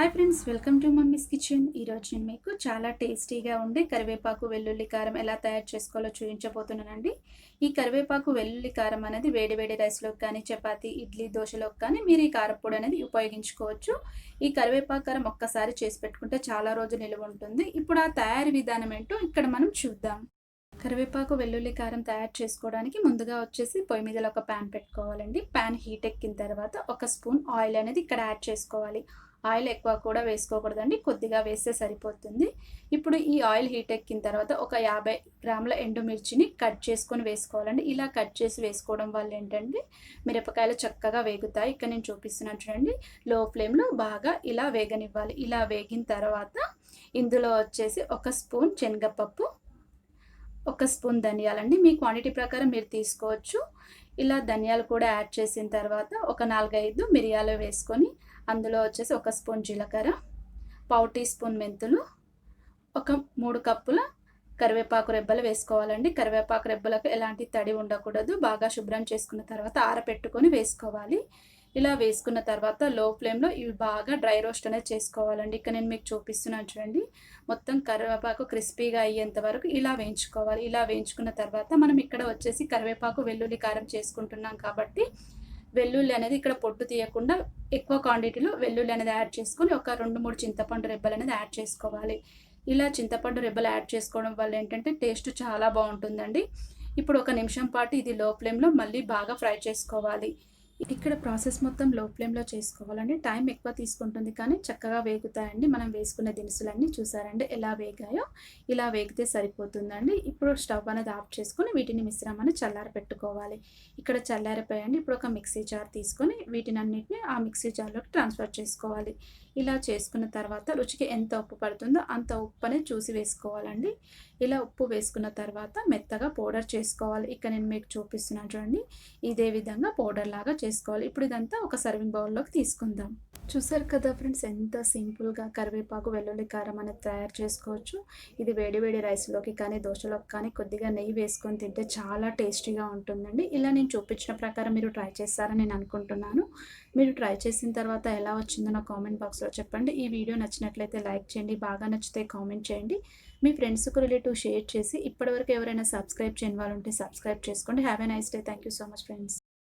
Hi friends, welcome to mummies kitchen. ఈరోజు నేను మీకు చాలా టేస్టీగా ఉండే కరివేపాకు వెల్లుల్లి కారం ఎలా తయారు చేసుకోవాలో చూపించబోతున్నానండి. ఈ కరివేపాకు వెల్లుల్లి కారం అనేది వేడి వేడి రైస్లోకి కానీ, చపాతీ, ఇడ్లీ, దోశలోకి కానీ మీరు ఈ కారప్పొడి అనేది ఉపయోగించుకోవచ్చు. ఈ కరివేపాకు కారం ఒక్కసారి చేసి పెట్టుకుంటే చాలా రోజులు నిలువ ఉంటుంది. ఇప్పుడు ఆ తయారీ విధానం ఏంటో ఇక్కడ మనం చూద్దాం. కరివేపాకు వెల్లుల్లి కారం తయారు చేసుకోవడానికి ముందుగా వచ్చేసి పొయ్యి మీద ఒక ప్యాన్ పెట్టుకోవాలండి. ప్యాన్ హీట్ ఎక్కిన తర్వాత ఒక స్పూన్ ఆయిల్ అనేది ఇక్కడ యాడ్ చేసుకోవాలి. ఆయిల్ ఎక్కువ కూడా వేసుకోకూడదండి, కొద్దిగా వేస్తే సరిపోతుంది. ఇప్పుడు ఈ ఆయిల్ హీట్ ఎక్కిన తర్వాత ఒక 50 గ్రాముల ఎండుమిర్చిని కట్ చేసుకొని వేసుకోవాలండి. ఇలా కట్ చేసి వేసుకోవడం వల్ల ఏంటంటే మిరపకాయలు చక్కగా వేగుతాయి. ఇక్కడ నేను చూపిస్తున్నాను చూడండి. లో ఫ్లేమ్లో బాగా ఇలా వేగనివ్వాలి. ఇలా వేగిన తర్వాత ఇందులో వచ్చేసి ఒక స్పూన్ శనగపప్పు, ఒక స్పూన్ ధనియాలండి. మీ క్వాంటిటీ ప్రకారం మీరు తీసుకోవచ్చు. ఇలా ధనియాలు కూడా యాడ్ చేసిన తర్వాత ఒక 4-5 మిరియాలు వేసుకొని అందులో వచ్చేసి ఒక స్పూన్ జీలకర్ర, పావు టీ స్పూన్ మెంతులు, ఒక 3 కప్పుల కరివేపాకు రెబ్బలు వేసుకోవాలండి. కరివేపాకు రెబ్బలకు ఎలాంటి తడి ఉండకూడదు. బాగా శుభ్రం చేసుకున్న తర్వాత ఆరబెట్టుకొని వేసుకోవాలి. ఇలా వేసుకున్న తర్వాత లో ఫ్లేమ్లో ఇవి బాగా డ్రై రోస్ట్ అనేది చేసుకోవాలండి. ఇక్కడ నేను మీకు చూపిస్తున్నాను చూడండి. మొత్తం కరివేపాకు క్రిస్పీగా అయ్యేంత వరకు ఇలా వేయించుకోవాలి. ఇలా వేయించుకున్న తర్వాత మనం ఇక్కడ వచ్చేసి కరివేపాకు వెల్లుల్లి కారం చేసుకుంటున్నాం కాబట్టి వెల్లుల్లి అనేది ఇక్కడ పొట్టు తీయకుండా ఎక్కువ క్వాంటిటీలో వెల్లుల్లి అనేది యాడ్ చేసుకొని ఒక 2-3 చింతపండు రెబ్బలు అనేది యాడ్ చేసుకోవాలి. ఇలా చింతపండు రెబ్బలు యాడ్ చేసుకోవడం వల్ల ఏంటంటే టేస్ట్ చాలా బాగుంటుందండి. ఇప్పుడు ఒక నిమిషం పాటు ఇది లో ఫ్లేమ్లో మళ్ళీ బాగా ఫ్రై చేసుకోవాలి. ఇక్కడ ప్రాసెస్ మొత్తం లో ఫ్లేమ్లో చేసుకోవాలండి. టైం ఎక్కువ తీసుకుంటుంది కానీ చక్కగా వేగుతాయండి. మనం వేసుకునే దినుసులన్నీ చూసారండి ఎలా వేగాయో. ఇలా వేగితే సరిపోతుందండి. ఇప్పుడు స్టవ్ అనేది ఆఫ్ చేసుకొని వీటిని మిశ్రమాన్ని చల్లారి పెట్టుకోవాలి. ఇక్కడ చల్లారిపోయండి. ఇప్పుడు ఒక మిక్సీ జార్ తీసుకొని వీటిని అన్నిటిని ఆ మిక్సీ జార్లోకి ట్రాన్స్ఫర్ చేసుకోవాలి. ఇలా చేసుకున్న తర్వాత రుచికి ఎంత ఉప్పు పడుతుందో అంత ఉప్పు అనేది చూసి వేసుకోవాలండి. ఇలా ఉప్పు వేసుకున్న తర్వాత మెత్తగా పౌడర్ చేసుకోవాలి. ఇక్కడ నేను మీకు చూపిస్తున్నాను చూడండి. ఇదే విధంగా పౌడర్ లాగా చేసుకోవాలి. ఇప్పుడు ఇదంతా ఒక సర్వింగ్ బౌల్లోకి తీసుకుందాం. చూసారు కదా ఫ్రెండ్స్, ఎంత సింపుల్గా కరివేపాకు వెల్లుల్లి కారం అనేది తయారు చేసుకోవచ్చు. ఇది వేడి వేడి రైస్లోకి కానీ, దోశలోకి కానీ కొద్దిగా నెయ్యి వేసుకొని తింటే చాలా టేస్టీగా ఉంటుందండి. ఇలా నేను చూపించిన ప్రకారం మీరు ట్రై చేస్తారని నేను అనుకుంటున్నాను. మీరు ట్రై చేసిన తర్వాత ఎలా వచ్చిందో నా కామెంట్ బాక్స్లో చెప్పండి. ఈ వీడియో నచ్చినట్లయితే లైక్ చేయండి, బాగా నచ్చితే కామెంట్ చేయండి. మీ ఫ్రెండ్స్కు రిలేటివ్ షేర్ చేసి ఇప్పటివరకు ఎవరైనా సబ్స్క్రైబ్ చేయని వాళ్ళు ఉంటే సబ్స్క్రైబ్ చేసుకోండి. Have a nice day. Thank you so much friends.